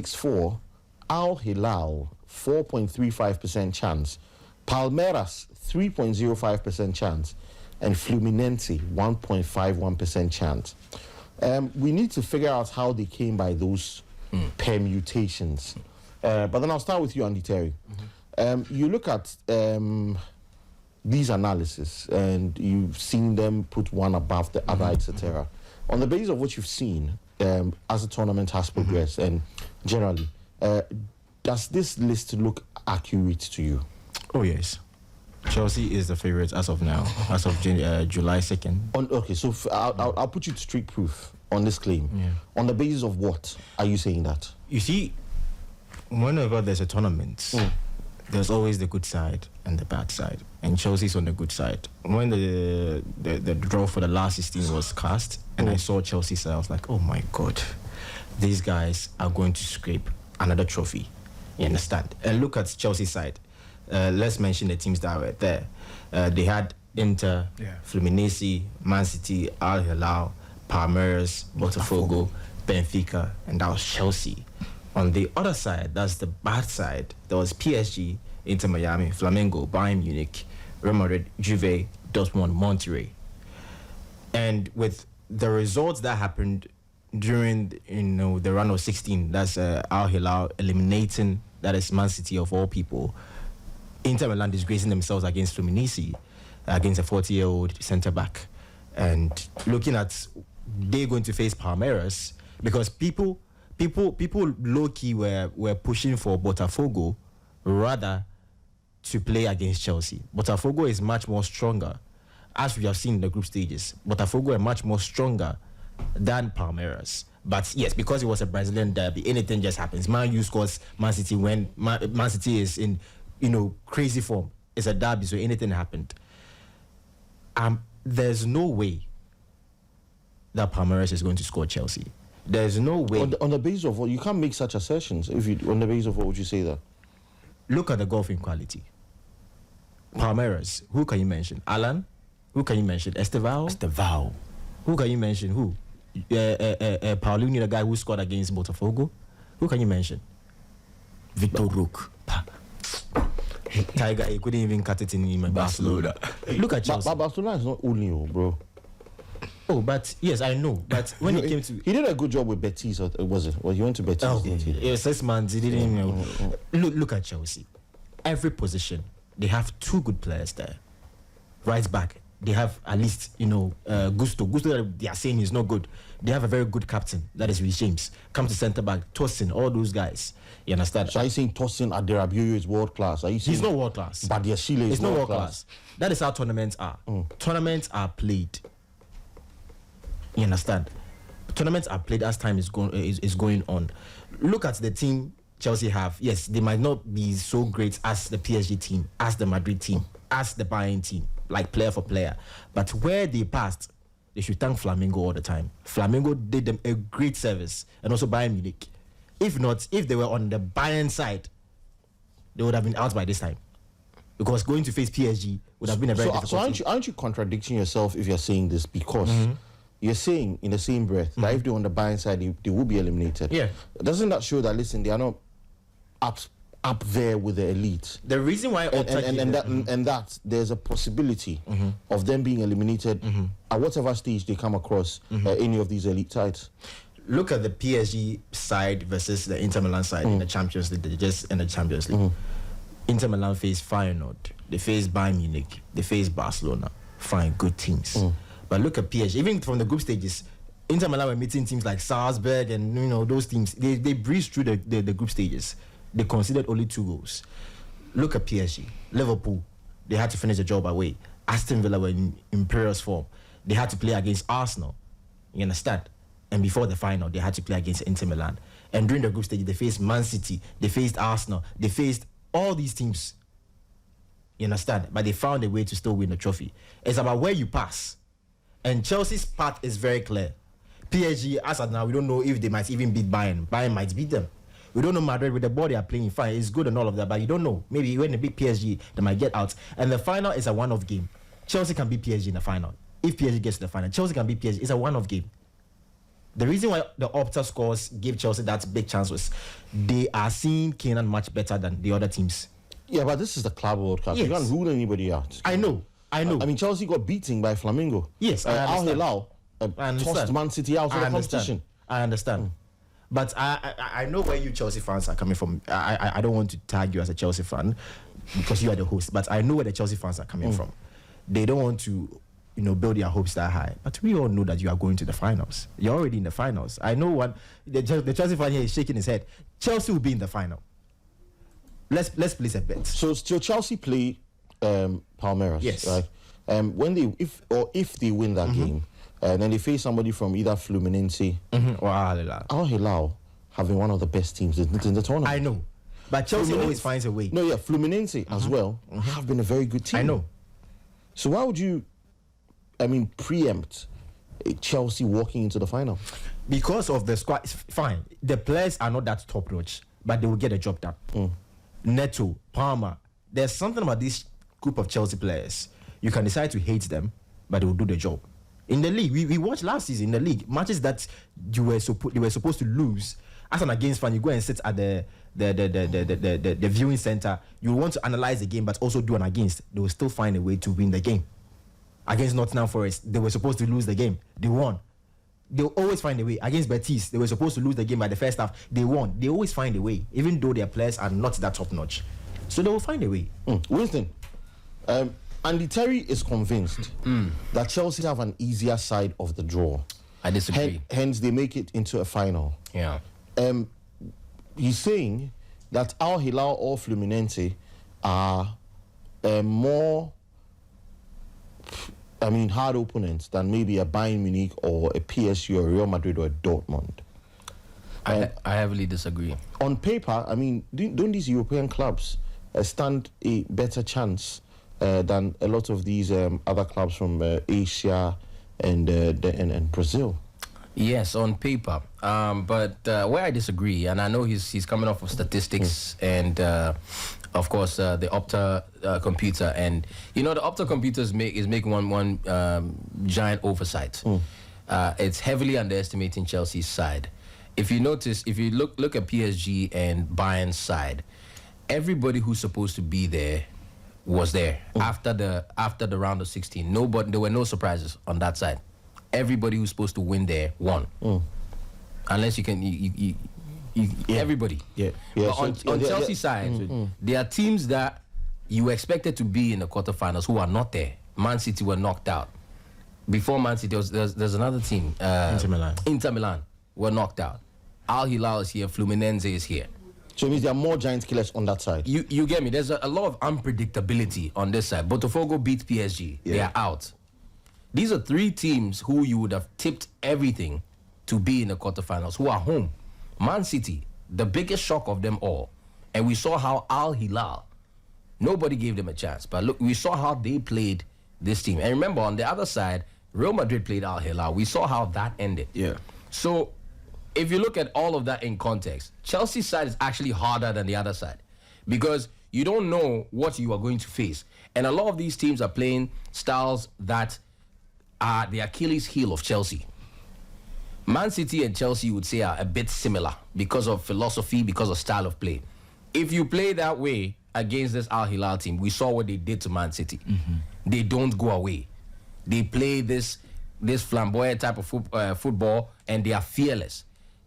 0.64, Al Hilal 4.35% chance, Palmeiras 3.05% chance, and Fluminense 1.51% chance. We need to figure out how they came by those permutations. But then I'll start with you, Andy Terry. You look at these analyses and you've seen them put one above the other, etc. On the basis of what you've seen as the tournament has progressed and generally, does this list look accurate to you? Oh, yes. Chelsea is the favourite as of now, as of July 2nd. Okay, so I'll put you to street proof on this claim. Yeah. On the basis of what are you saying that? You see, whenever there's a tournament, there's always the good side and the bad side, and Chelsea's on the good side. When the draw for the last 16 was cast, and I saw Chelsea side, I was like, oh my God, these guys are going to scrape another trophy. You understand? And look at Chelsea's side. Let's mention the teams that were there. They had Inter, Fluminense, Man City, Al Hilal, Palmeiras, Botafogo, Benfica, and that was Chelsea. On the other side, that's the bad side, there was PSG, Inter Miami, Flamengo, Bayern Munich, Real Madrid, Juve, Dortmund, Monterrey. And with the results that happened during the round of 16, that's Al Hilal eliminating, that is Man City of all people, Inter Milan disgracing themselves against Fluminense, against a 40-year-old centre-back. And looking at, they're going to face Palmeiras, because people low-key were pushing for Botafogo rather to play against Chelsea. Botafogo is much more stronger, as we have seen in the group stages. Botafogo are much more stronger than Palmeiras. But yes, because it was a Brazilian derby, anything just happens. Man U scores Man City when Man City is in crazy form. It's a derby, so anything happened. There's no way that Palmeiras is going to score Chelsea. There's no way. On the basis of what, you can't make such assertions. On the basis of what would you say that? Look at the golfing quality. Palmeiras, who can you mention? Alan? Who can you mention? Estevao. Who can you mention? Who? Paulinho, the guy who scored against Botafogo. Who can you mention? Victor Roque. Tiger, he couldn't even cut it in Barcelona. Look at Chelsea. Barcelona is not only, bro. Oh, but yes, I know. But when it came to, he did a good job with Betis, or was it? Well, he went to Betis. Oh, it was 6 months. He didn't know. Look at Chelsea. Every position, they have two good players there. Right back, they have at least Gusto. Gusto, they are saying he's not good. They have a very good captain, that is Reece James. Come to centre back, Tosin, all those guys. You understand? So are you saying Tosin Aderabioyo is world class? Are you saying he's not world class? But Yashile is not world class. That is how tournaments are. Tournaments are played. You understand? Tournaments are played as time is going on. Look at the team Chelsea have. Yes, they might not be so great as the PSG team, as the Madrid team, as the Bayern team, like player for player. But where they passed, they should thank Flamengo all the time. Flamengo did them a great service, and also Bayern Munich. If not, if they were on the Bayern side, they would have been out by this time. Because going to face PSG would have been a very difficult So aren't you contradicting yourself if you're saying this? Because you're saying in the same breath that if they're on the Bayern side, they will be eliminated. Yeah. Doesn't that show that, listen, they are not up there with the elite? The reason why and that there's a possibility of them being eliminated at whatever stage they come across any of these elite sides. Look at the PSG side versus the Inter Milan side in the Champions League. They just in the Champions League. Inter Milan face Feyenoord. They face Bayern Munich. They face Barcelona. Fine, good teams. But look at PSG. Even from the group stages, Inter Milan were meeting teams like Salzburg and those teams. They breezed through the group stages. They conceded only 2 goals. Look at PSG. Liverpool, they had to finish the job away. Aston Villa were in imperious form. They had to play against Arsenal. You understand? And before the final, they had to play against Inter Milan. And during the group stage, they faced Man City. They faced Arsenal. They faced all these teams. You understand? But they found a way to still win the trophy. It's about where you pass. And Chelsea's path is very clear. PSG, as of now, we don't know if they might even beat Bayern. Bayern might beat them. We don't know Madrid with the ball they are playing. Fine, it's good and all of that, but you don't know. Maybe when they beat PSG, they might get out. And the final is a one-off game. Chelsea can beat PSG in the final. If PSG gets to the final, Chelsea can beat PSG. It's a one-off game. The reason why the Opta scores give Chelsea that big chance was they are seeing Kane much better than the other teams. Yeah, but this is the Club World Cup. Yes. You can't rule anybody out. I know. I mean, Chelsea got beaten by Flamengo. Yes, I Al understand. Hilal tossed Man City out of the competition. I understand. But I know where you Chelsea fans are coming from. I don't want to tag you as a Chelsea fan because you are the host, but I know where the Chelsea fans are coming from. They don't want to, build their hopes that high. But we all know that you are going to the finals. You're already in the finals. I know the Chelsea fan here is shaking his head. Chelsea will be in the final. Let's place a bet. So Chelsea play Palmeiras. Yes. Right. When if they win that game, then they face somebody from either Fluminense or Al Hilal. Al Hilal having one of the best teams in the tournament. I know. But Chelsea always finds a way. No, yeah, Fluminense as well have been a very good team. I know. So why would you, preempt Chelsea walking into the final? Because of the squad. Fine. The players are not that top notch, but they will get the job done. Neto, Palmer. There's something about this group of Chelsea players. You can decide to hate them, but they will do the job. In the league, we watched last season in the league matches that they were supposed to lose. As an against fan, you go and sit at the viewing center. You want to analyze the game, but also do an against. They will still find a way to win the game. Against Nottingham Forest, they were supposed to lose the game. They won. They'll always find a way. Against Betis, they were supposed to lose the game by the first half. They won. They always find a way, even though their players are not that top notch. So they will find a way. Winston, Andy Terry is convinced that Chelsea have an easier side of the draw. I disagree. Hence, they make it into a final. Yeah. He's saying that Al Hilal or Fluminense are more, hard opponents than maybe a Bayern Munich or a PSG or Real Madrid or a Dortmund. I heavily disagree. On paper, don't these European clubs stand a better chance than a lot of these other clubs from Asia and Brazil? Yes, on paper. But where I disagree, and I know he's coming off of statistics and, of course, the Opta computer. And, the Opta computer is making one giant oversight. It's heavily underestimating Chelsea's side. If you notice, if you look at PSG and Bayern's side, everybody who's supposed to be there was there after the round of 16. There were no surprises on that side. Everybody who's supposed to win there won. Unless you can, everybody. Yeah. But So on Chelsea's side, there are teams that you expected to be in the quarterfinals who are not there. Man City were knocked out. Before Man City, there's another team. Inter Milan were knocked out. Al Hilal is here. Fluminense is here. So it means there are more giant killers on that side. You get me? There's a lot of unpredictability on this side. Botafogo beat PSG. They are out. These are three teams who you would have tipped everything to be in the quarterfinals, who are home. Man City, the biggest shock of them all. And we saw how Al Hilal, nobody gave them a chance. But look, we saw how they played this team. And remember, on the other side, Real Madrid played Al Hilal. We saw how that ended. Yeah. So if you look at all of that in context, Chelsea's side is actually harder than the other side because you don't know what you are going to face. And a lot of these teams are playing styles that are the Achilles heel of Chelsea. Man City and Chelsea, you would say, are a bit similar because of philosophy, because of style of play. If you play that way against this Al Hilal team, we saw what they did to Man City. They don't go away. They play this flamboyant type of football, and they are fearless.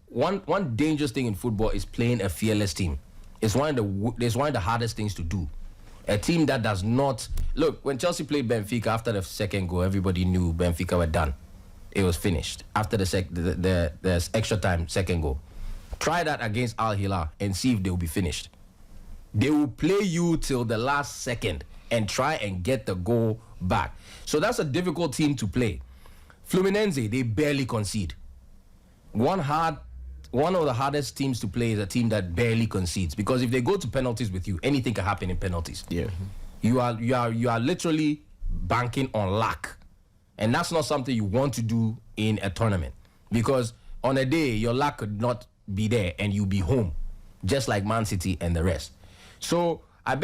One dangerous thing in football is playing a fearless team. It's one of the hardest things to do. A team that does not look. When Chelsea played Benfica after the second goal, everybody knew Benfica were done. It was finished after the extra time second goal. Try that against Al Hilal and see if they will be finished. They will play you till the last second and try and get the goal back. So that's a difficult team to play. Fluminense, they barely concede. One of the hardest teams to play is a team that barely concedes, because if they go to penalties with you, anything can happen in penalties. Yeah. You are literally banking on luck. And that's not something you want to do in a tournament, because on a day your luck could not be there and you'll be home, just like Man City and the rest. So I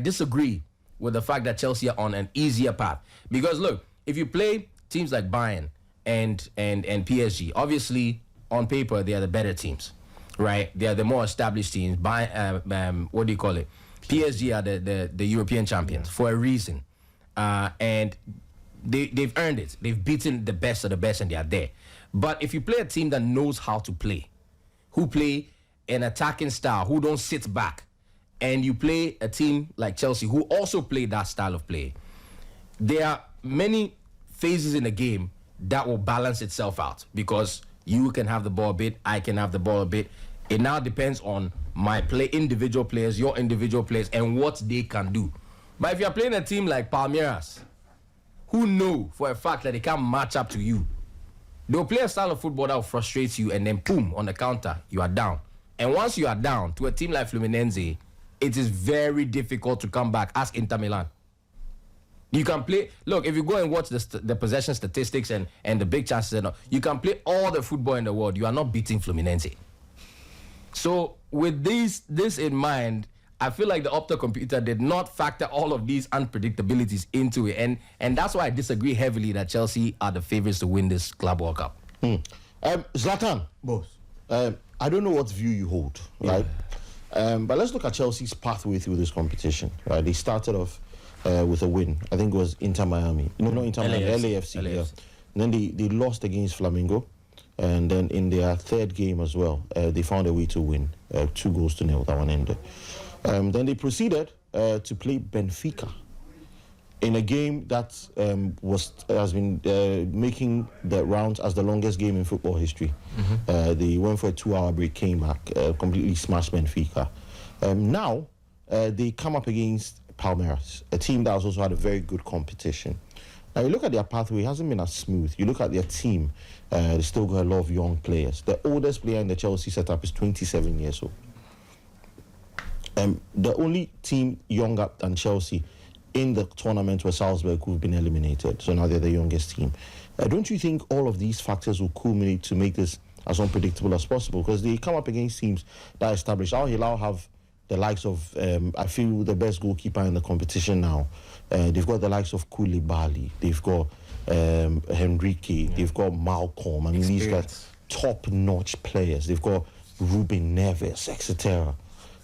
disagree with the fact that Chelsea are on an easier path, because look, if you play teams like Bayern and PSG. Obviously, on paper, they are the better teams, right? They are the more established teams. What do you call it? PSG are the European champions for a reason, and they've earned it. They've beaten the best of the best, and they are there. But if you play a team that knows how to play, who play an attacking style, who don't sit back, and you play a team like Chelsea, who also play that style of play, there are many phases in the game that will balance itself out, because you can have the ball a bit, I can have the ball a bit. It now depends on my individual players, your individual players, and what they can do. But if you're playing a team like Palmeiras, who know for a fact that they can't match up to you, they'll play a style of football that will frustrate you, and then boom, on the counter, you are down. And once you are down to a team like Fluminense, it is very difficult to come back. Ask Inter Milan. You can play. Look, if you go and watch the possession statistics and the big chances, you can play all the football in the world. You are not beating Fluminense. So with this in mind, I feel like the Opta computer did not factor all of these unpredictabilities into it, and that's why I disagree heavily that Chelsea are the favorites to win this Club World Cup. Zlatan, Both. I don't know what view you hold, right? But let's look at Chelsea's pathway through this competition, right? They started off with a win. I think it was Inter Miami. No, not Inter Miami, LAFC. Yeah. And then they lost against Flamengo. And then in their third game as well, they found a way to win, 2-0. That one ended. Then they proceeded to play Benfica in a game that has been making the rounds as the longest game in football history. They went for a 2-hour break, came back, completely smashed Benfica. Now they come up against Palmeiras, a team that has also had a very good competition. Now you look at their pathway, it hasn't been as smooth. You look at their team, they still got a lot of young players. The oldest player in the Chelsea setup is 27 years old. The only team younger than Chelsea in the tournament was Salzburg, who've been eliminated. So now they're the youngest team. Don't you think all of these factors will culminate to make this as unpredictable as possible? Because they come up against teams that are established. Al Hilal have the likes of, I feel, the best goalkeeper in the competition now. They've got the likes of Koulibaly. They've got Henrique. They've got Malcolm. I mean, these guys, top-notch players. They've got Ruben Neves, etc.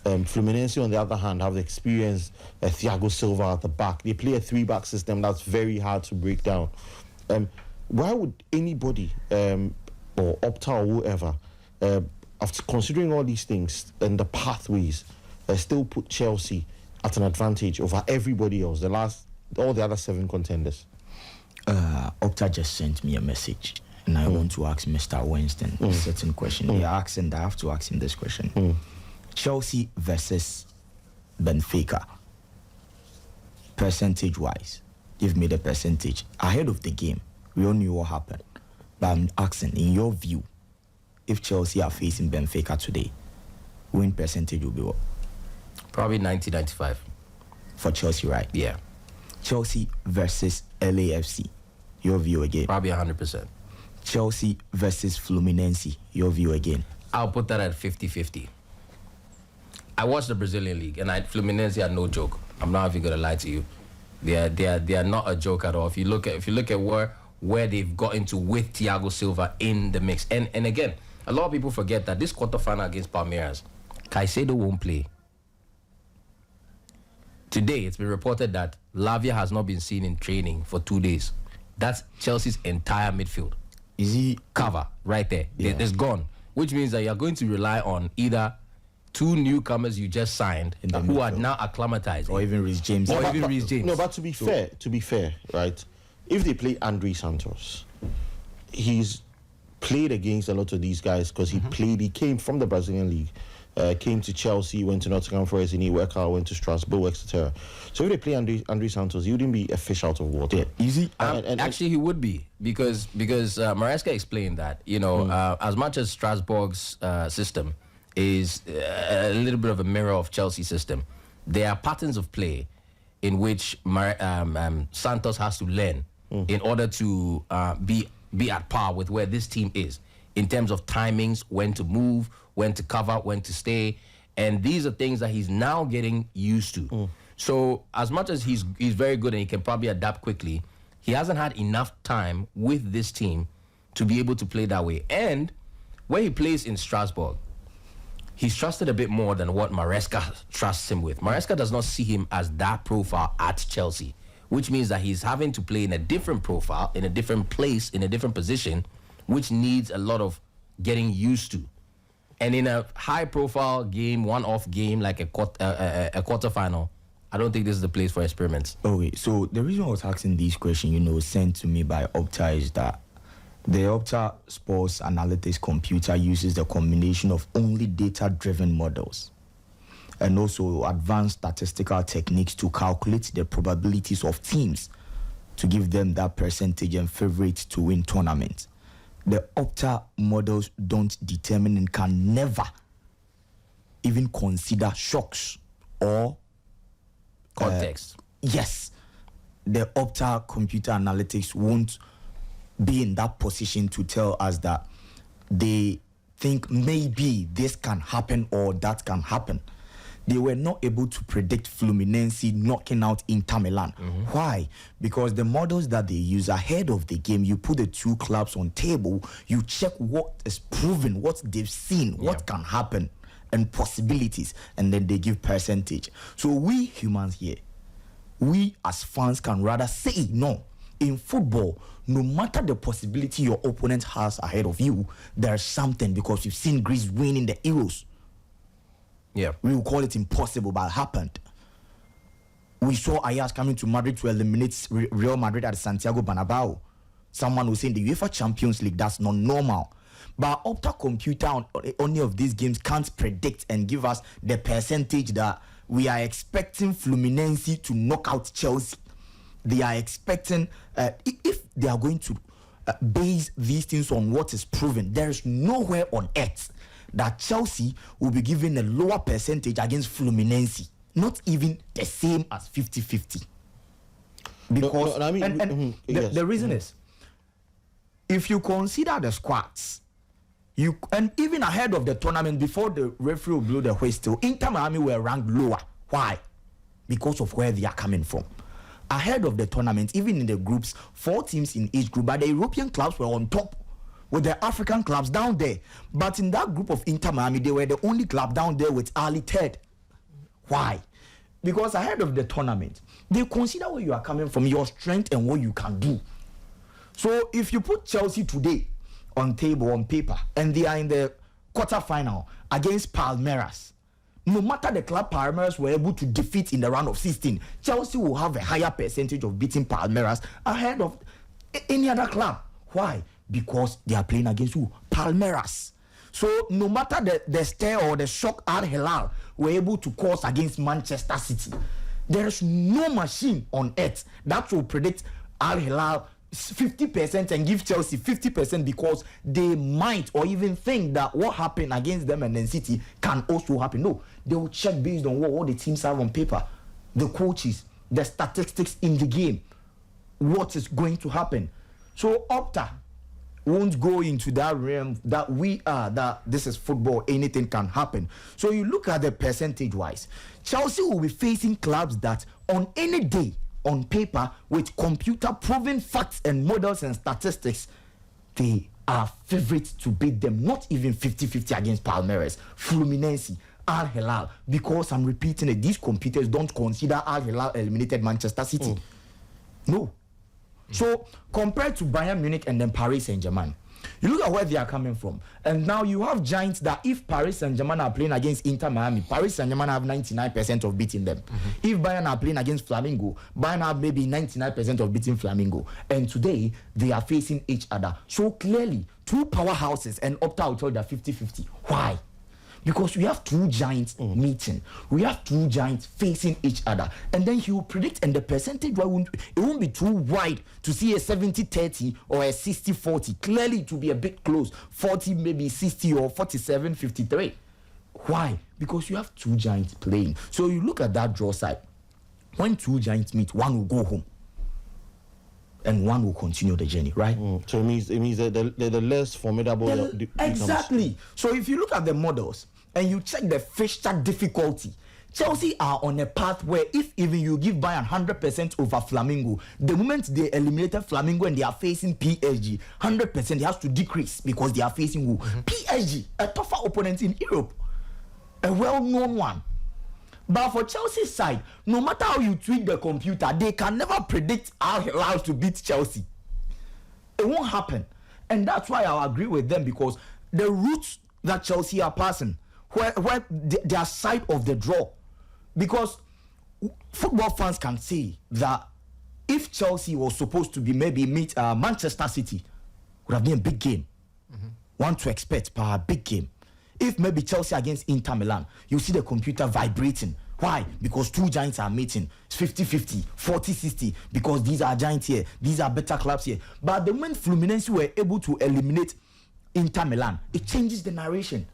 Fluminense, on the other hand, have the experience Thiago Silva at the back. They play a 3-back system that's very hard to break down. Why would anybody, or Opta or whoever, after considering all these things and the pathways, still put Chelsea at an advantage over everybody else, all the other 7 contenders? Opta just sent me a message, and I want to ask Mr. Winston a certain question. He asked, and I have to ask him this question. Chelsea versus Benfica, percentage-wise, give me the percentage. Ahead of the game, we all knew what happened. But I'm asking, in your view, if Chelsea are facing Benfica today, win percentage will be what? Probably 90-95. For Chelsea, right? Yeah. Chelsea versus LAFC, your view again? Probably 100%. Chelsea versus Fluminense, your view again? I'll put that at 50-50. I watched the Brazilian league, and Fluminense are no joke. I'm not even gonna lie to you. They are not a joke at all. If you look at where they've got into with Thiago Silva in the mix, and again, a lot of people forget that this quarterfinal against Palmeiras, Caicedo won't play. Today, it's been reported that Lavia has not been seen in training for 2 days. That's Chelsea's entire midfield. Is he cover right there? Yeah. It's gone, which means that you're going to rely on either 2 newcomers you just signed who are now acclimatized, or even Reece James. Or even Reece James. No, but to be fair, right? If they play Andre Santos, he's played against a lot of these guys because he came from the Brazilian league, came to Chelsea, went to Nottingham Forest, and he worked out, went to Strasbourg, etc. So if they play Andre Santos, he wouldn't be a fish out of water. Yeah. Easy. Actually, he would be because Maresca explained that as much as Strasbourg's system is a little bit of a mirror of Chelsea's system, there are patterns of play in which Santos has to learn in order to be at par with where this team is in terms of timings, when to move, when to cover, when to stay, and these are things that he's now getting used to. So as much as he's very good and he can probably adapt quickly, he hasn't had enough time with this team to be able to play that way. And when he plays in Strasbourg, he's trusted a bit more than what Maresca trusts him with. Maresca does not see him as that profile at Chelsea, which means that he's having to play in a different profile, in a different place, in a different position, which needs a lot of getting used to. And in a high-profile game, one-off game like a quarterfinal, I don't think this is the place for experiments. Okay, so the reason I was asking these questions, sent to me by Opta is that the Opta Sports Analytics computer uses the combination of only data-driven models and also advanced statistical techniques to calculate the probabilities of teams to give them that percentage and favorite to win tournaments. The Opta models don't determine and can never even consider shocks or context. Yes, the Opta computer analytics won't be in that position to tell us that they think maybe this can happen or that can happen. They were not able to predict Fluminense knocking out Inter Milan. Why? Because the models that they use ahead of the game, you put the two clubs on table, you check what is proven, what they've seen, what can happen, and possibilities, and then they give percentage. So we humans here, we as fans can rather say no. In football, no matter the possibility your opponent has ahead of you, there's something, because you've seen Greece winning the Euros. Yeah. We will call it impossible, but it happened. We saw Ajax coming to Madrid to eliminate Real Madrid at Santiago Bernabeu. Someone was saying the UEFA Champions League, that's not normal. But Opta computer on any of these games can't predict and give us the percentage that we are expecting Fluminense to knock out Chelsea. They are expecting, if they are going to base these things on what is proven, there is nowhere on earth that Chelsea will be given a lower percentage against Fluminense, not even the same as 50-50. Because I mean, the reason is, if you consider the squads, and even ahead of the tournament, before the referee blew the whistle, Inter Miami were ranked lower. Why? Because of where they are coming from. Ahead of the tournament, even in the groups, 4 teams in each group, but the European clubs were on top with the African clubs down there. But in that group of Inter Miami, they were the only club down there with early third. Why? Because ahead of the tournament, they consider where you are coming from, your strength and what you can do. So if you put Chelsea today on table, on paper, and they are in the quarterfinal against Palmeiras, no matter the club Palmeiras were able to defeat in the round of 16, Chelsea will have a higher percentage of beating Palmeiras ahead of any other club. Why? Because they are playing against who? Palmeiras. So no matter the stare or the shock Al Hilal were able to cause against Manchester City, there is no machine on earth that will predict Al Hilal 50% and give Chelsea 50% because they might or even think that what happened against them and then City can also happen. No, they will check based on what the teams have on paper, the coaches, the statistics in the game, what is going to happen. So Opta won't go into that realm that this is football, anything can happen. So you look at the percentage wise, Chelsea will be facing clubs that on any day on paper with computer proven facts and models and statistics, they are favorites to beat them, not even 50-50 against Palmeiras, Fluminense, Al Hilal, because I'm repeating it, these computers don't consider Al Hilal eliminated Manchester City. No. So compared to Bayern Munich and then Paris Saint-Germain, you look at where they are coming from, and now you have giants that if Paris Saint-Germain are playing against Inter Miami, Paris Saint-Germain have 99% of beating them. If Bayern are playing against Flamengo, Bayern have maybe 99% of beating Flamengo. And today they are facing each other. So clearly, two powerhouses, and Opta will tell you they're 50-50. Why? Because we have two giants meeting. We have two giants facing each other. And then he will predict, and the percentage it won't be too wide to see a 70-30 or a 60-40. Clearly, it will be a bit close. 40, maybe 60 or 47-53. Why? Because you have two giants playing. So you look at that draw side. When two giants meet, one will go home. And one will continue the journey, right? So it means that the less formidable exactly. So if you look at the models and you check the fixture difficulty, Chelsea are on a path where if even you give Bayern 100% over Flamengo, the moment they eliminated Flamengo and they are facing PSG, 100% has to decrease because they are facing who? PSG, a tougher opponent in Europe, a well-known one. But for Chelsea's side, no matter how you tweak the computer, they can never predict Al Hilal to beat Chelsea. It won't happen. And that's why I agree with them, because the routes that Chelsea are passing, where their side of the draw, because football fans can say that if Chelsea was supposed to be maybe meet Manchester City, would have been a big game. One to expect, but a big game. If maybe Chelsea against Inter Milan, you see the computer vibrating. Why? Because two giants are meeting. It's 50-50, 40-60, because these are giants here, these are better clubs here. But the moment Fluminense were able to eliminate Inter Milan, it changes the narration.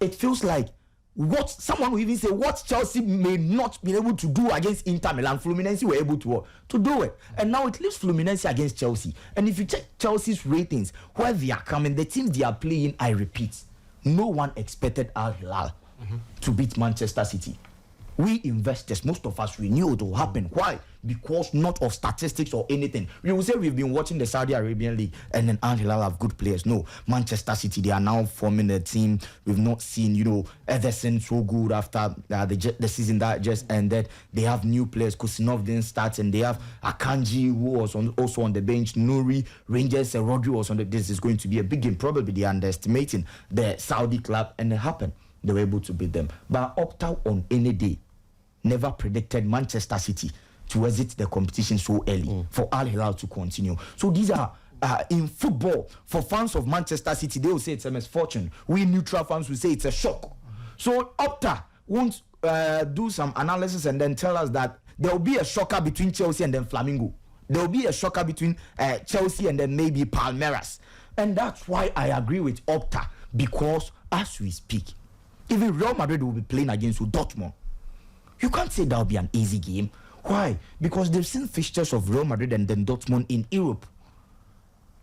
It feels like what someone will even say what Chelsea may not be able to do against Inter Milan, Fluminense were able to do it. And now it leaves Fluminense against Chelsea. And if you check Chelsea's ratings, where they are coming, the teams they are playing, I repeat, no one expected Al Hilal to beat Manchester City. We investors, most of us, we knew it will happen. Why? Because not of statistics or anything. We will say we've been watching the Saudi Arabian League and then Al Hilal have good players. No, Manchester City, they are now forming a team. We've not seen, Ederson so good after the season that just ended. They have new players. Kusinov didn't start, and they have Akanji, who was also on the bench. Nuri, Rangers, Rodri was on the. This is going to be a big game. Probably they are underestimating the Saudi club, and it happened. They were able to beat them. But Opta on any day never predicted Manchester City to exit the competition so early, for Al Hilal to continue. So these are, in football, for fans of Manchester City, they will say it's a misfortune. We neutral fans will say it's a shock. So Opta won't do some analysis and then tell us that there will be a shocker between Chelsea and then Flamengo. There will be a shocker between Chelsea and then maybe Palmeiras. And that's why I agree with Opta, because as we speak, even Real Madrid will be playing against Dortmund. You can't say that will be an easy game. Why? Because they've seen fixtures of Real Madrid and then Dortmund in Europe.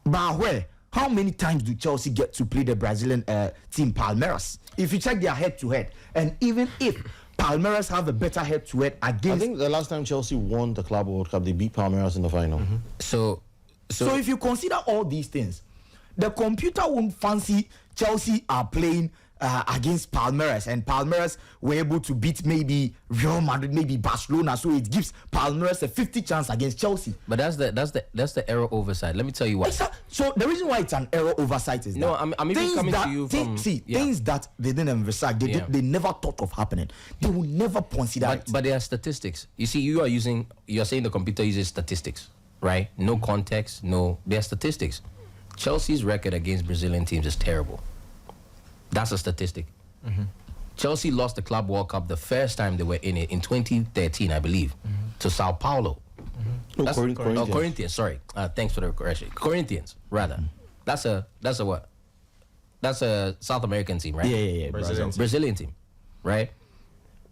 But where? How many times do Chelsea get to play the Brazilian team Palmeiras? If you check their head-to-head, and even if Palmeiras have a better head-to-head against... I think the last time Chelsea won the Club World Cup, they beat Palmeiras in the final. So if you consider all these things, the computer won't fancy Chelsea are playing against Palmeiras, and Palmeiras were able to beat maybe Real Madrid, maybe Barcelona, so it gives Palmeiras a 50 chance against Chelsea. But that's the error oversight. Let me tell you why. So the reason why it's an error oversight is no, I'm even coming to you from things that they didn't envisage, they never thought of happening. They will never consider it. But they are statistics. You see, you're saying the computer uses statistics, right? No context, they are statistics. Chelsea's record against Brazilian teams is terrible. That's a statistic. Chelsea lost the Club World Cup the first time they were in it in 2013, I believe, to Sao Paulo. Corinthians. Sorry. Thanks for the correction. Corinthians, rather. That's a what? That's a South American team, right? Yeah. Brazilian team, right?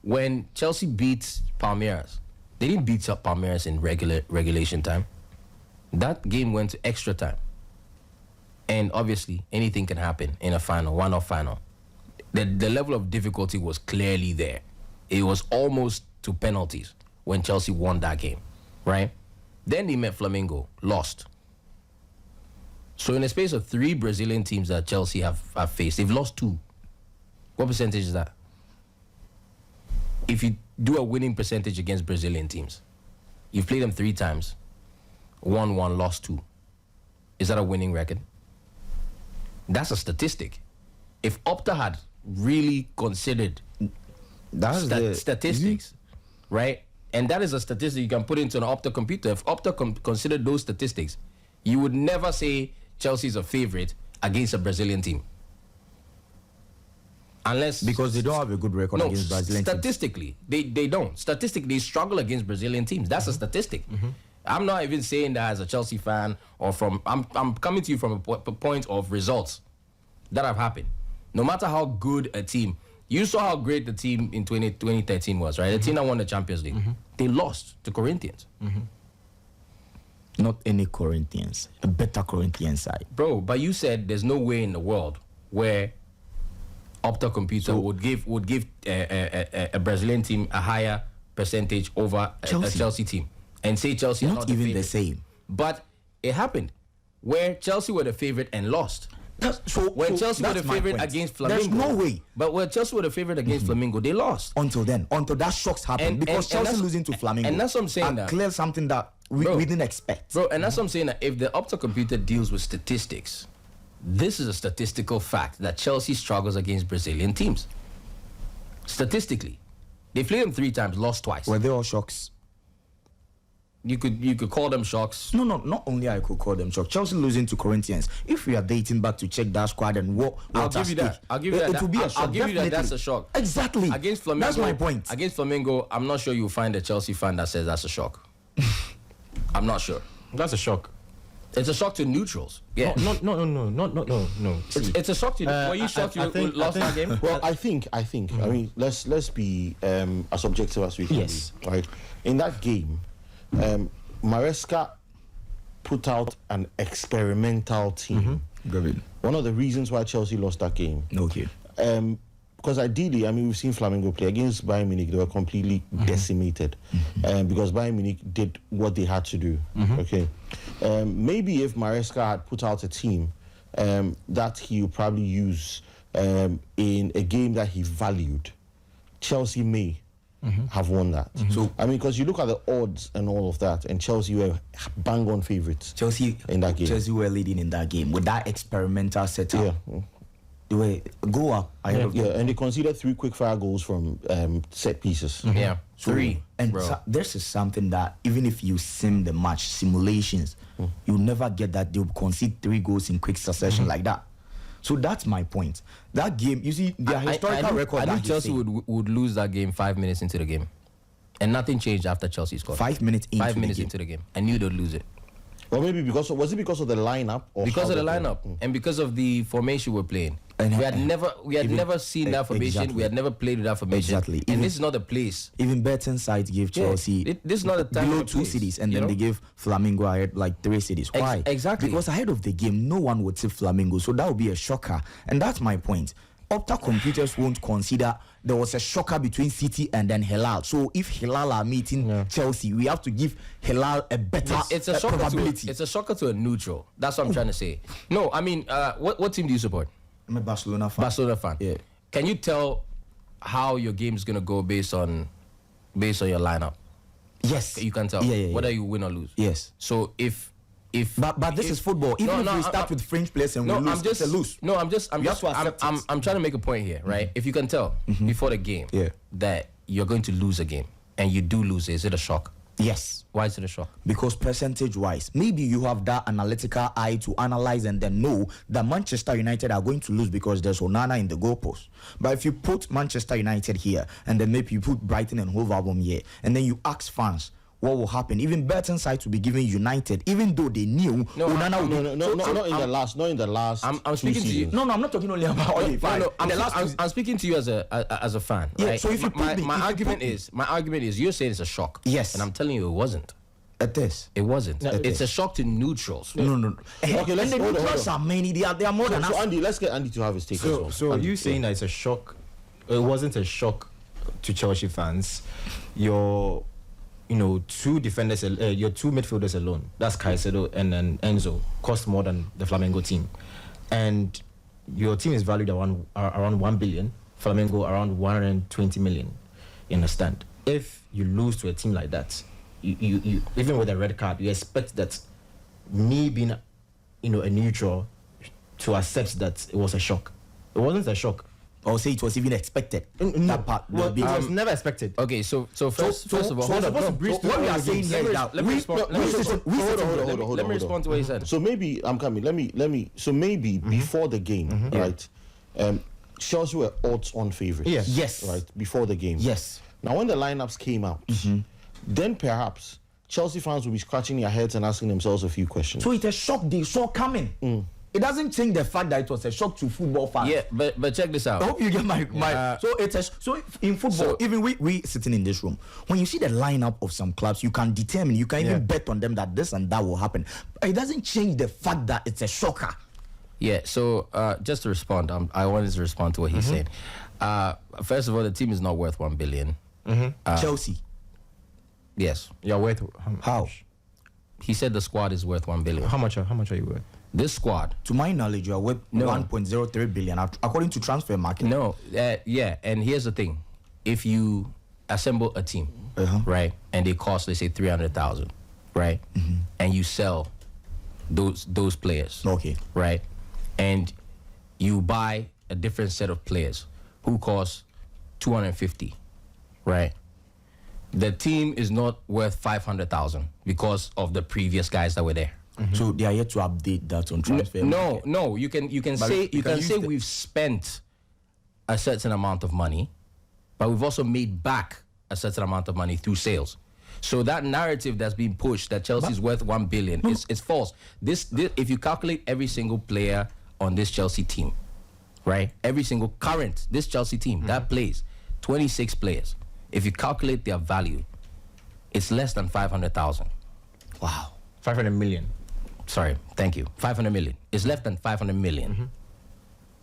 When Chelsea beats Palmeiras, they didn't beat up Palmeiras in regulation time. That game went to extra time. And obviously, anything can happen in a final, one-off final. The level of difficulty was clearly there. It was almost to penalties when Chelsea won that game, right? Then they met Flamengo, lost. So in the space of 3 Brazilian teams that Chelsea have faced, they've lost 2. What percentage is that? If you do a winning percentage against Brazilian teams, you've played them 3 times, won 1, lost 2. Is that a winning record? That's a statistic. If Opta had really considered statistics, right? And that is a statistic you can put into an Opta computer. If Opta considered those statistics, you would never say Chelsea's a favorite against a Brazilian team. Because they don't have a good record against Brazilian teams. Statistically, they don't. Statistically, they struggle against Brazilian teams. That's a statistic. I'm not even saying that as a Chelsea fan or from... I'm coming to you from a point of results that have happened. No matter how good a team... You saw how great the team in 2013 was, right? The team that won the Champions League. They lost to Corinthians. Not any Corinthians. A better Corinthian side. Bro, but you said there's no way in the world where Opta Computer would give a Brazilian team a higher percentage over a Chelsea team, and say Chelsea are Not even the same. But it happened where Chelsea were the favorite and lost. When Chelsea were the favorite against Flamengo, there's no way. But when Chelsea were the favorite against Flamengo, they lost. Until that shocks happened, because Chelsea losing to Flamengo, and that's what I'm saying. That clear something that we didn't expect, bro. And that's what I'm saying. That if the Opta Computer deals with statistics, this is a statistical fact that Chelsea struggles against Brazilian teams. Statistically, they played them 3 times, lost twice. Were they all shocks? You could call them shocks. No, not only I could call them shocks. Chelsea losing to Corinthians. If we are dating back to check that squad and what I'll give you that. I'll give you that. It will be a shock. I'll give you that. That's a shock. Exactly. Against Flamengo. That's my point. Against Flamengo, I'm not sure you'll find a Chelsea fan that says that's a shock. I'm not sure. That's a shock. It's a shock to neutrals. Yeah. No. It's a shock to. Were you shocked you lost that game? Well, I think. I mean, let's be as objective as we can. Yes. Be, right. In that game, Maresca put out an experimental team. One of the reasons why Chelsea lost that game. Okay. Because ideally, I mean, we've seen Flamengo play against Bayern Munich. They were completely decimated because Bayern Munich did what they had to do. Okay, maybe if Maresca had put out a team that he would probably use in a game that he valued, Chelsea may have won that. So I mean, because you look at the odds and all of that, and Chelsea were bang on favourites. Chelsea in that game. Chelsea were leading in that game with that experimental setup. Yeah. They were go up. And they conceded 3 quick fire goals from set pieces. Yeah, So, 3. And bro. this is something that even if you sim the match simulations, you'll never get that they'll concede 3 goals in quick succession like that. So that's my point. That game, you see, their historical record. I knew that Chelsea would lose that game 5 minutes into the game, and nothing changed after Chelsea scored. 5 minutes into 5 minutes the game. into the game, I knew they'd lose it. Or maybe because of the lineup, or Because how of the they played? lineup and because of the formation we're playing. And we had never seen that formation. exactly. We had never played with that formation. Exactly. And this is not the place. Even Burton side gave Chelsea this is not the time below or the 2 place, cities, and you then know? they gave Flamengo ahead like 3 cities. Why? Exactly. Because ahead of the game, no one would say Flamengo, so that would be a shocker. And that's my point. Opta Computers won't consider there was a shocker between City and then Hilal. So if Hilal are meeting Chelsea, we have to give Hilal a better It's a shocker probability. it's a shocker to a neutral. That's what I'm trying to say. No, I mean, what team do you support? I'm a Barcelona fan. Barcelona fan. Yeah. Can you tell how your game is gonna go based on your lineup? Yes. You can tell Yeah. whether you win or lose. Yes. So if But this is football. Even if we start with French players and we lose, it's a lose. I'm trying to make a point here, right? If you can tell before the game that you're going to lose a game and you do lose, is it a shock? Yes. Why is it a shock? Because percentage-wise, maybe you have that analytical eye to analyze and then know that Manchester United are going to lose because there's Onana in the goalpost. But if you put Manchester United here and then maybe you put Brighton and Hove Albion here, and then you ask fans what will happen, even Burton side to be given United, even though they knew Onana would not in the last. I'm speaking to you. No, I'm not talking only about I'm speaking to you as a fan. Yeah, Right? so if you put my argument is you're saying it's a shock. Yes. And I'm telling you it wasn't. It is. It wasn't. It's a shock to neutrals. No. Okay, let's and the hold on, neutrals are many. They are more than us. So Andy, let's get Andy to have his take. So Andy, you saying that it's a shock? It wasn't a shock to Chelsea fans. Your 2 defenders, your 2 midfielders alone, that's Caicedo and then Enzo, cost more than the Flamengo team, and your team is valued around 1 billion. Flamengo around 120 million. You understand? If you lose to a team like that, you even with a red card, you expect that me being a neutral to accept that it was a shock. It wasn't a shock. Or say it was even expected. That part. Well, it was never expected. Okay, so first of all, what we are saying here is that let me respond to what you said. So maybe I'm coming. Let me. So maybe before the game, right? Chelsea were odds-on favourites. Yes. Right before the game. Yes. Now when the lineups came out, then perhaps Chelsea fans will be scratching their heads and asking themselves a few questions. So it's a shock they saw coming. It doesn't change the fact that it was a shock to football fans. Yeah, but check this out. I hope you get my. So so in football, even we sitting in this room, when you see the lineup of some clubs, you can determine, you can even bet on them that this and that will happen. It doesn't change the fact that it's a shocker. Yeah, so just to respond, I wanted to respond to what he said. First of all, the team is not worth 1 billion. Chelsea. Yes. You're worth How? He said the squad is worth 1 billion. How much are you worth? This squad. To my knowledge, you are worth 1.03 billion according to transfer market. No, yeah, and here's the thing. If you assemble a team, right, and they cost, let's say, 300,000, right, and you sell those players, Okay. right, and you buy a different set of players who cost 250, right, the team is not worth 500,000 because of the previous guys that were there. So they are yet to update that on transfer market. No, you can say we've spent a certain amount of money, but we've also made back a certain amount of money through sales. So that narrative that's being pushed that Chelsea's worth 1 billion is false. This if you calculate every single player on this Chelsea team, right? Every single this Chelsea team that plays, 26 players. If you calculate their value, it's less than 500,000. Wow. 500 million. Sorry, thank you. 500 million. It's less than 500 million.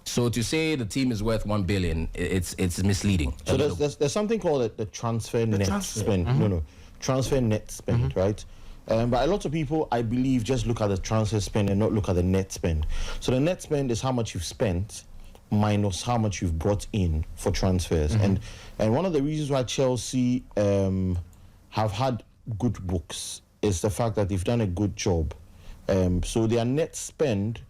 So to say the team is worth 1 billion, it's misleading. So there's something called the transfer net spend. No, transfer net spend, right? But a lot of people, I believe, just look at the transfer spend and not look at the net spend. So the net spend is how much you've spent minus how much you've brought in for transfers. And one of the reasons why Chelsea have had good books is the fact that they've done a good job. So their net spend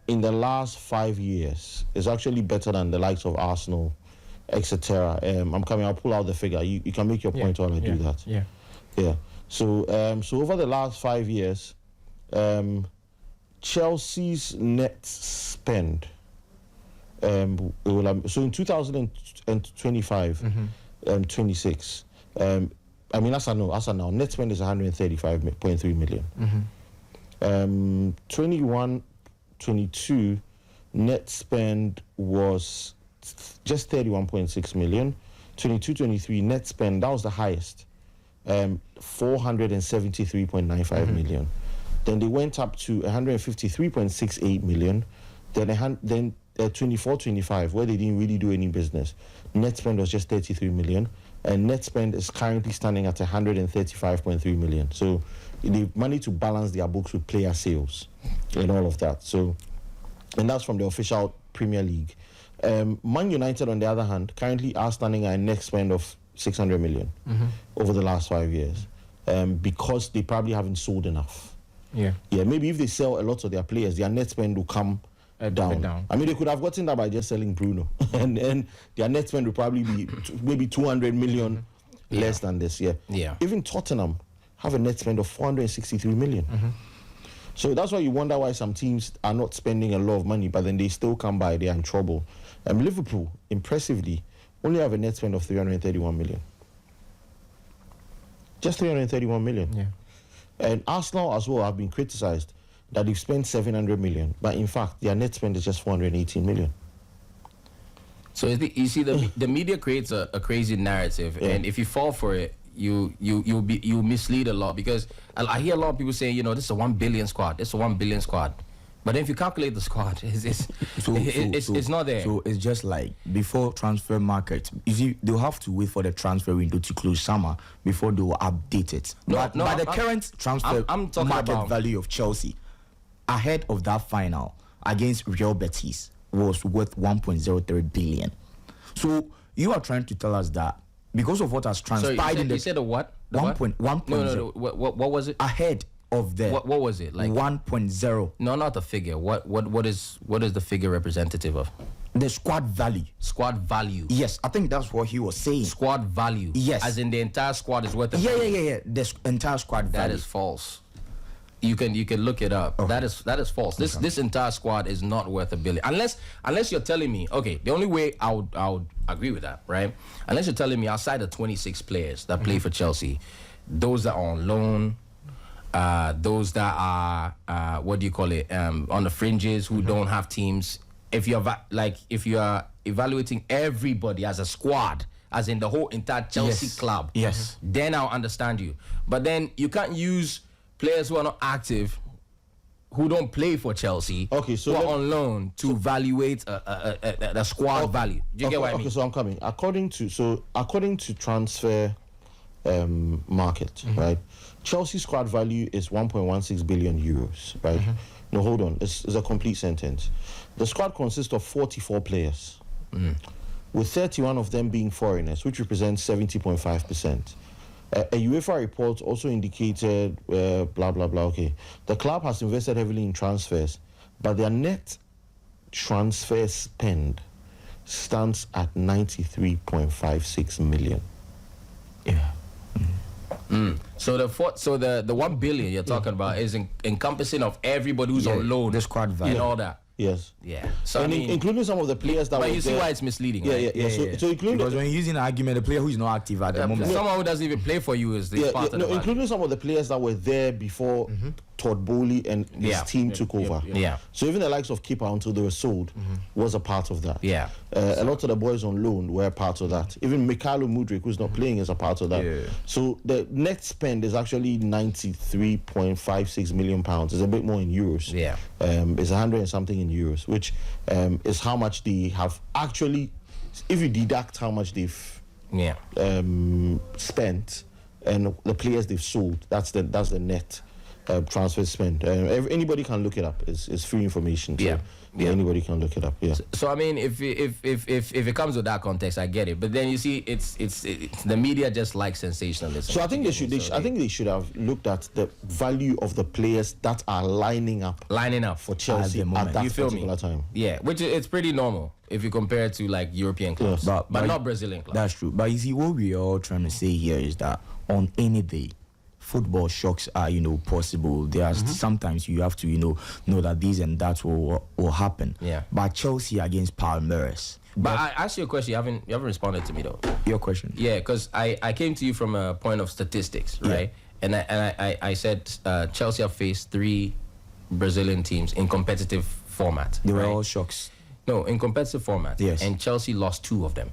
in the last 5 years is actually better than the likes of Arsenal, etc. I'll pull out the figure. You can make your point while I do that. Yeah. So over the last 5 years, Chelsea's net spend, so in 2025, 26, as I know, net spend is 135.3 million. 21, 22, net spend was just 31.6 million. 22, 23, net spend, that was the highest, 473.95 million. Then they went up to 153.68 million. Then 24, 25, where they didn't really do any business, net spend was just 33 million. And net spend is currently standing at 135.3 million. So they've managed to balance their books with player sales and all of that. So, and that's from the official Premier League. Man United, on the other hand, currently are standing at a net spend of 600 million over the last 5 years, because they probably haven't sold enough. Yeah, maybe if they sell a lot of their players, their net spend will come down. I mean, they could have gotten that by just selling Bruno, and their net spend would probably be maybe 200 million less than this. Yeah. Even Tottenham have a net spend of 463 million. So that's why you wonder why some teams are not spending a lot of money, but then they still come by. They are in trouble. Liverpool, impressively, only have a net spend of 331 million. Just 331 million. Yeah. And Arsenal as well have been criticised that they've spent 700 million, but in fact their net spend is just 418 million. So you see, the media creates a crazy narrative, and if you fall for it, you mislead a lot, because I hear a lot of people saying, this is a 1 billion squad, this is a 1 billion squad, but then if you calculate the squad, it's not there. So it's just like before transfer market. You see, they'll have to wait for the transfer window to close summer before they will update it. But the current transfer market value of Chelsea ahead of that final against Real Betis was worth 1.03 billion. So you are trying to tell us that because of what has transpired you said a what? 1.1. No. What was it? Ahead of the what was it like? 1.0. No, not the figure. What is the figure representative of? The squad value. Squad value. Yes, I think that's what he was saying. Squad value. Yes. As in the entire squad is worth. Yeah. The entire squad value. That is false. You can look it up. Okay. That is false. This entire squad is not worth 1 billion. Unless you're telling me, okay, the only way I would agree with that, right? Unless you're telling me outside the 26 players that play for Chelsea, those that are on loan, those that are on the fringes who don't have teams. If you are evaluating everybody as a squad, as in the whole entire Chelsea club, then I'll understand you. But then you can't use players who are not active who don't play for Chelsea, Okay, so who are let- on loan to evaluate a squad value. Do you get what I mean? Okay, so I'm coming. According to transfer market, Mm-hmm. right? Chelsea squad value is 1.16 billion euros, right? Mm-hmm. No, hold on. It's a complete sentence. The squad consists of 44 players, with 31 of them being foreigners, which represents 70.5%. A UEFA report also indicated, blah, blah, blah, okay. The club has invested heavily in transfers, but their net transfer spend stands at 93.56 million. Yeah. So the 1 billion you're talking about is encompassing of everybody who's on loan, the squad value. and all that. Yes. Yeah. So And I mean, including some of the players that but were you see there. why it's misleading, Yeah, right? yeah, yeah. So including Because when you're using an argument, the player who is not active at the moment. Someone who doesn't even play for you is the yeah, part yeah, of no, the value. including some of the players that were there before Todd Bowley and his Yeah. team took over. Yeah. So even the likes of Keeper until they were sold was a part of that. Yeah. A lot of the boys on loan were a part of that. Even Mikhailo Mudryk, who's not playing, is a part of that. Yeah. So the net spend is actually 93.56 million pounds. It's a bit more in euros. Yeah. It's 100 and something in euros, which is how much they have actually. If you deduct how much they've Yeah. spent and the players they've sold, that's the net transfer spend. Anybody can look it up. It's free information. So, Yeah. Anybody can look it up. Yeah. So I mean, if it comes with that context, I get it. But then you see, it's the media just likes sensationalism. So I think they should have looked at the value of the players that are lining up for Chelsea At the at moment. that You feel particular me? time. Yeah, which it's pretty normal if you compare it to like European clubs, Yes. but not Brazilian clubs. That's true. But you see, what we are all trying to say here is that on any day, football shocks are, possible. There are sometimes you have to, know that this and that will happen. Yeah. But Chelsea against Palmeiras. But I asked you a question. You haven't responded to me though. Your question. Yeah, because I came to you from a point of statistics, right? And I said Chelsea have faced 3 Brazilian teams in competitive format. They were right? all shocks. No, in competitive format. Yes. And Chelsea lost 2 of them.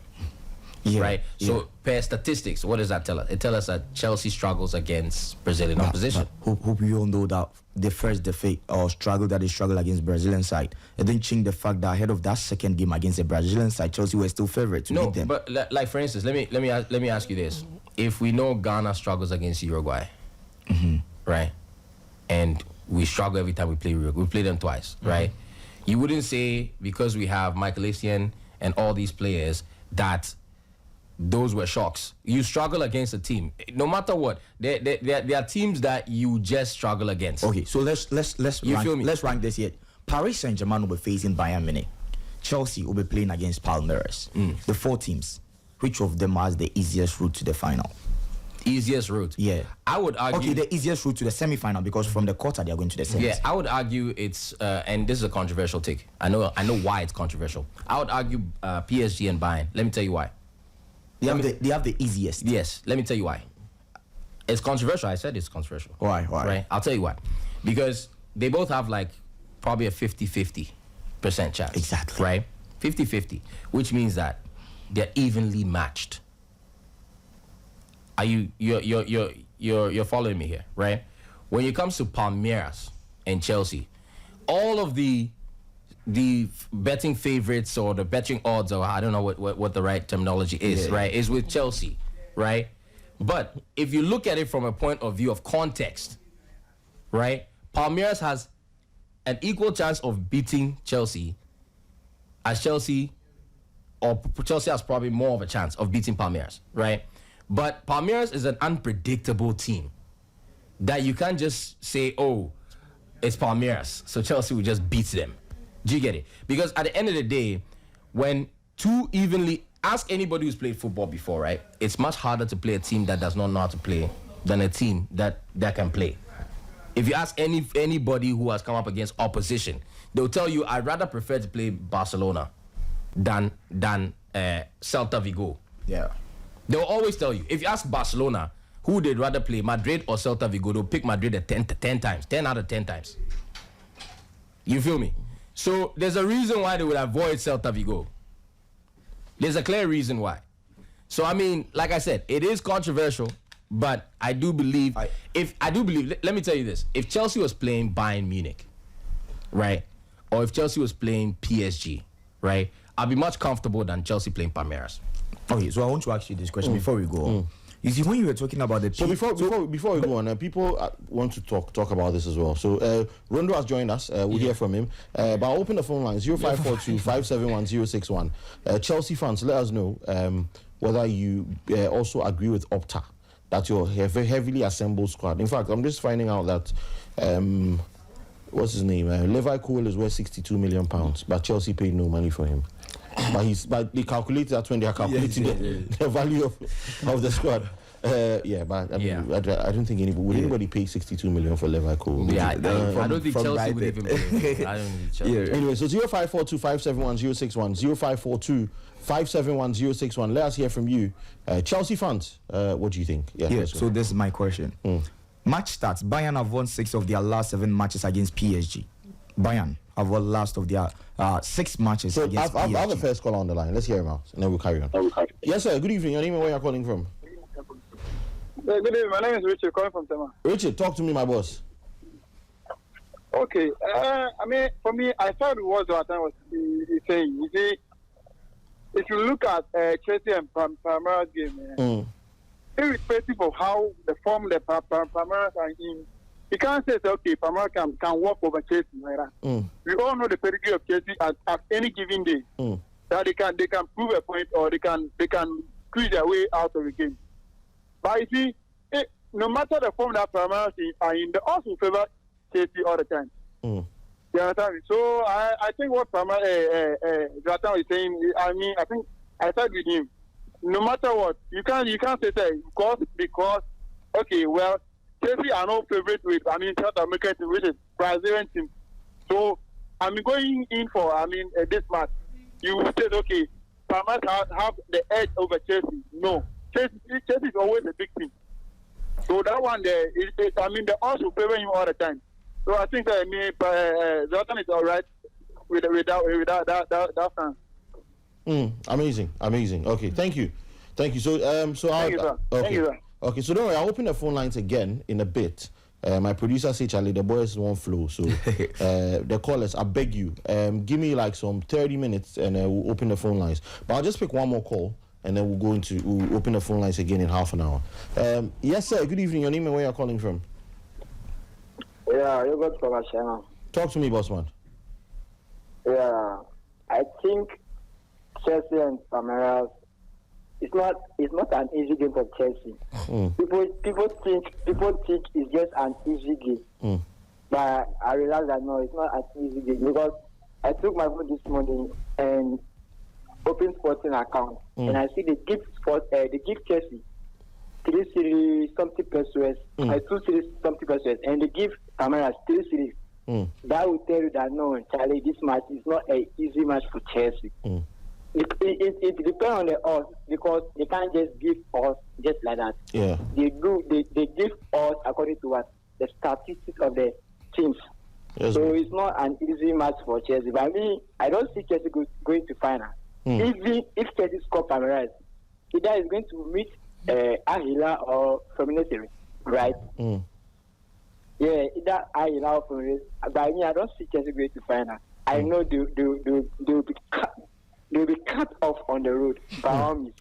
Yeah. Right? Yeah. So per statistics, what does that tell us? It tells us that Chelsea struggles against Brazilian opposition. But hope you all know that the first defeat or struggle that they struggled against Brazilian side, it didn't change the fact that ahead of that second game against the Brazilian side, Chelsea were still favorite to No, beat them. but like for instance, let me ask you this: if we know Ghana struggles against Uruguay, right, and we struggle every time we play Uruguay, we play them twice, right? You wouldn't say because we have Michael Essien and all these players that those were shocks. You struggle against a team, no matter what. There are teams that you just struggle against. Okay, so let's You rank, feel me? let's rank this here. Paris Saint-Germain will be facing Bayern Munich. Chelsea will be playing against Palmeiras. The 4 teams. Which of them has the easiest route to the final? Easiest route. Yeah. I would argue. Okay, the easiest route to the semi-final because from the quarter they are going to the semis. Yeah, I would argue it's and this is a controversial take. I know why it's controversial. I would argue PSG and Bayern. Let me tell you why. They have the easiest. Yes, let me tell you why. It's controversial. I said it's controversial. Why? Right? I'll tell you why. Because they both have like probably a 50-50% chance. Exactly. Right? 50-50, which means that they're evenly matched. Are you're following me here, right? When it comes to Palmeiras and Chelsea, all of the betting favorites or the betting odds, or I don't know what the right terminology is, right, is with Chelsea, right? But if you look at it from a point of view of context, right, Palmeiras has an equal chance of beating Chelsea as Chelsea, or Chelsea has probably more of a chance of beating Palmeiras, right? But Palmeiras is an unpredictable team that you can't just say, oh, it's Palmeiras, so Chelsea will just beat them. Do you get it? Because at the end of the day, when 2 evenly, ask anybody who's played football before, right? It's much harder to play a team that does not know how to play than a team that can play. If you ask anybody who has come up against opposition, they'll tell you, I'd rather prefer to play Barcelona than Celta Vigo. Yeah. They'll always tell you. If you ask Barcelona who they'd rather play, Madrid or Celta Vigo, they'll pick Madrid 10 times, 10 out of 10 times. You feel me? So there's a reason why they would avoid Celta Vigo. There's a clear reason why. So I mean, like I said, it is controversial, but I do believe. Let me tell you this: if Chelsea was playing Bayern Munich, right, or if Chelsea was playing PSG, right, I'd be much comfortable than Chelsea playing Palmeiras. Okay, so I want to ask you this question before we go on. You see, when you were talking about the So before we go on, people want to talk about this as well. So Rondo has joined us. We'll hear from him. But I'll open the phone line 0542 571 061. Chelsea fans, let us know whether you also agree with Opta that you're heavily assembled squad. In fact, I'm just finding out that what's his name? Levi Cole is worth £62 million, but Chelsea paid no money for him. But they calculated that when they are calculating the value of the squad. But I mean, I don't think anybody pay 62 million for Levi Cole. Yeah, I don't think Chelsea would even pay. I don't think Chelsea. Anyway, so 0542 571 061, 0542 571 061. Let us hear from you. Chelsea fans, what do you think? So this is my question. Match starts. Bayern have won 6 of their last 7 matches against PSG. Bayern have won last of their 6 matches against PSG. I have the first caller on the line. Let's hear him out, and then we'll carry on. Yes, sir. Good evening. Your name and where you're calling from? Good evening. My name is Richard, calling from Tema. Richard, talk to me, my boss. Okay. I mean, for me, I thought what Zlatan was saying. You see, if you look at Chelsea and Palmeiras game, irrespective of how the form the Palmeiras are in, you can't say, okay, Palmeiras can walk over Chelsea like that. We all know the pedigree of Chelsea at any given day. That they can prove a point or they can squeeze their way out of the game. But you see, no matter the form that Palmeiras are in, they also favor Chelsea all the time. You understand me? So I think what Zlatan is saying, I mean, I think I side with him. No matter what, you can't say that because okay, well, Chelsea are no favorite with South American team, which is Brazilian team. So I'm going in for this match. You said okay, Palmeiras have the edge over Chelsea. No, Chelsea is always a big team. So that one there, they also favor him all the time. So I think that Zlatan is all right with that fan. Amazing. Okay, thank you. So Thank you, sir. Okay. Thank you, sir. Okay, so don't worry, I'll open the phone lines again in a bit. My producer said, Charlie, the boys won't flow. So the callers, I beg you, give me like some 30 minutes and we'll open the phone lines. But I'll just pick one more call and then we'll open the phone lines again in half an hour. Yes, sir. Good evening. Your name and where you're calling from? Yeah, you got from Ashana. Talk to me, boss man. Yeah, I think Chelsea and Palmeiras. It's not an easy game for Chelsea. People think it's just an easy game. But I realize that no, it's not an easy game because I took my phone this morning and opened sporting account and I see they give Chelsea 3 series something pesos, 2 series something pesos, and they give Palmeiras 3 series. That will tell you that no, Charlie, this match is not an easy match for Chelsea. It depends on the odds because they can't just give us just like that. Yeah. They give us according to what the statistics of the teams. Yes, so man. it's not an easy match for Chelsea. But I don't see Chelsea going to final. Even if Chelsea score Palmeiras, either is going to meet Ahila or Fluminense, right? Yeah, either Ahila or Fluminense. But I don't see Chelsea going to final. I know they will be cut. They'll be cut off on the road. Awesome.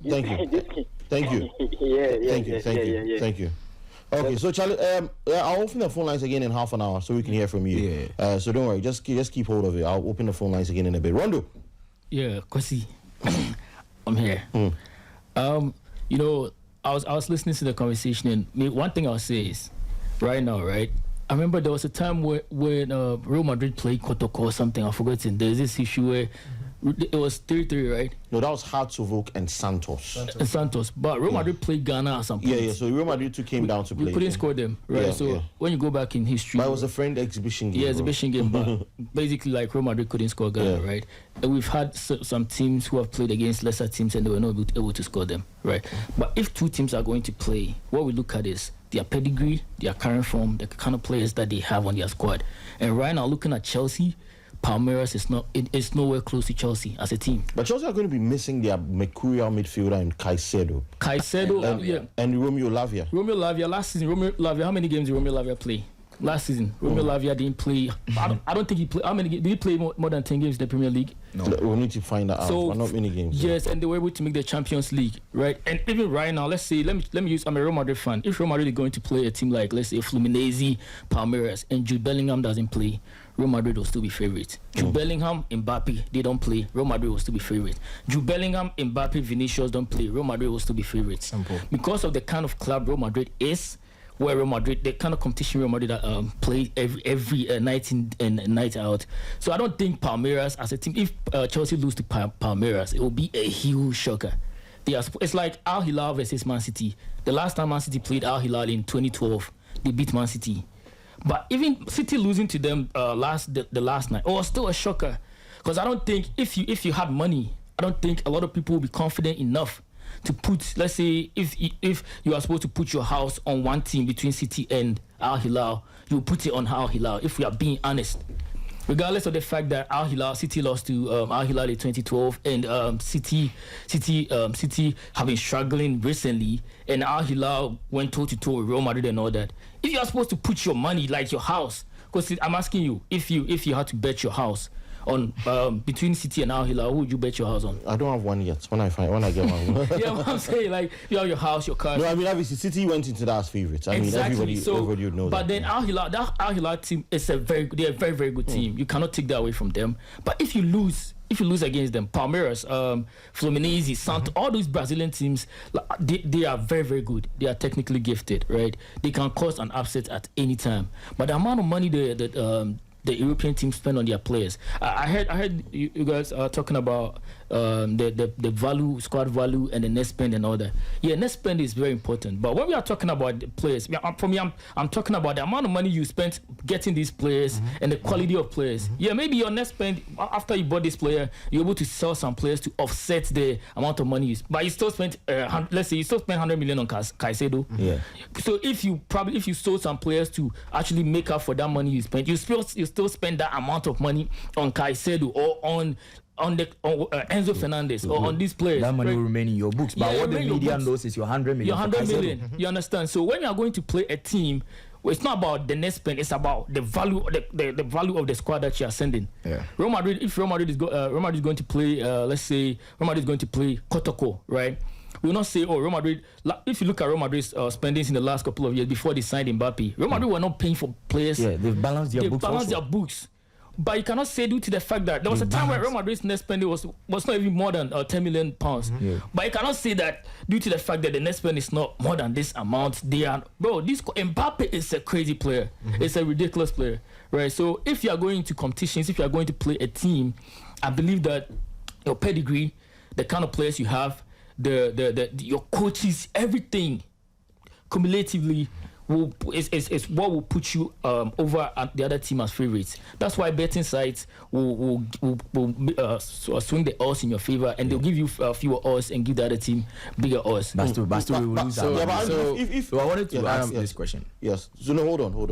Thank you. Thank you. Thank you. Okay, so Charlie, I'll open the phone lines again in half an hour so we can hear from you. So don't worry, just keep hold of it. I'll open the phone lines again in a bit. Rondo. Yeah, Kwesi, I'm here. You know, I was listening to the conversation, and one thing I'll say is, right now, right? I remember there was a time when Real Madrid played Kotoko or something. I've forgotten. There's this issue where it was 3-3, right? No, that was Hartsovook and Santos. But Real Madrid played Ghana at some point. Yeah. So Real Madrid came down to play. We couldn't score them, right? When you go back in history, but it was a friend exhibition game. Yeah, exhibition game. But basically, like Real Madrid couldn't score Ghana, right? And we've had some teams who have played against lesser teams and they were not able to score them, right? But if 2 teams are going to play, what we look at is their pedigree, their current form, the kind of players that they have on their squad. And right now, looking at Chelsea, Palmeiras is nowhere close to Chelsea as a team. But Chelsea are going to be missing their mercurial midfielder in Caicedo and Romeo Lavia. Romeo Lavia last season. Romeo Lavia, how many games did Romeo Lavia play? Last season, Romeo Lavia didn't play. I don't think he played. How many games? Did he play more than 10 games in the Premier League? No. We need to find that out. So, Not many games. Yes, and they were able to make the Champions League, right? And even right now, let's say, let me use. I'm a Real Madrid fan. If Real Madrid is going to play a team like, let's say, Fluminense, Palmeiras, and Jude Bellingham doesn't play, Real Madrid will still be favourite. Jude Bellingham, Mbappe, they don't play. Real Madrid will still be favourite. Jude Bellingham, Mbappe, Vinicius don't play. Real Madrid will still be favourite. Simple. Because of the kind of club Real Madrid is. Where Real Madrid, the kind of competition Real Madrid play every night in and night out. So I don't think Palmeiras as a team, if Chelsea lose to Palmeiras, it will be a huge shocker. It's like Al Hilal versus Man City. The last time Man City played Al Hilal in 2012, they beat Man City. But even City losing to them the last night, it was still a shocker. Because I don't think if you had money, I don't think a lot of people will be confident enough to put, let's say, if you are supposed to put your house on one team between City and Al Hilal, you put it on Al Hilal. If we are being honest, regardless of the fact that City lost to Al Hilal in 2012, and City have been struggling recently, and Al Hilal went toe-to-toe with Real Madrid and all that. If you are supposed to put your money, like your house, because I'm asking you, if you had to bet your house on between City and Al Hilal, who would you bet your house on? I don't have one yet. When I get one. Yeah, what I'm saying, like, you have your house, your car. No, I mean, obviously City went into that as favourites. I mean, everybody would know but that. then Al Hilal team is they're a very, very good team. You cannot take that away from them. But if you lose against them, Palmeiras, Fluminense, Santos, all those Brazilian teams, they are very, very good. They are technically gifted, right? They can cause an upset at any time. But the amount of money the European teams spend on their players. I heard you guys talking about the value, squad value, and the net spend and all that. Yeah, net spend is very important. But when we are talking about the players, for me, I'm talking about the amount of money you spent getting these players and the quality of players. Yeah, maybe your net spend after you bought this player, you're able to sell some players to offset the amount of money you spent. But you still spent, let's say, you still spent 100 million on Caicedo. Yeah. So if you sold some players to actually make up for that money you spent, you still spend that amount of money on Caicedo or on Enzo Fernandez or on these players. That money will remain in your books. But what the media knows is your 100 million. Your 100 million. You understand? So when you are going to play a team, well, it's not about the net spend. It's about the value, the value of the squad that you are sending. Yeah. Real Madrid. If Real Madrid is going to play, let's say Real Madrid is going to play Kotoko, right? We will not say, oh, Real Madrid. If you look at Real Madrid's spendings in the last couple of years before they signed Mbappe, Real Madrid were not paying for players. Yeah, they've balanced their books. But you cannot say due to the fact that there was a time where Real Madrid's net spending was not even more than 10 million pounds. Yeah. But you cannot say that due to the fact that the net spend is not more than this amount. This Mbappe is a crazy player. It's a ridiculous player, right? So if you are going to competitions, if you are going to play a team, I believe that your pedigree, the kind of players you have, your coaches, everything cumulatively is what will put you over the other team as favorites. That's why betting sites will swing the odds in your favor, and they'll give you fewer odds and give the other team bigger odds. But still, we will lose that. So I wanted to ask this question. Yes. So no, hold on.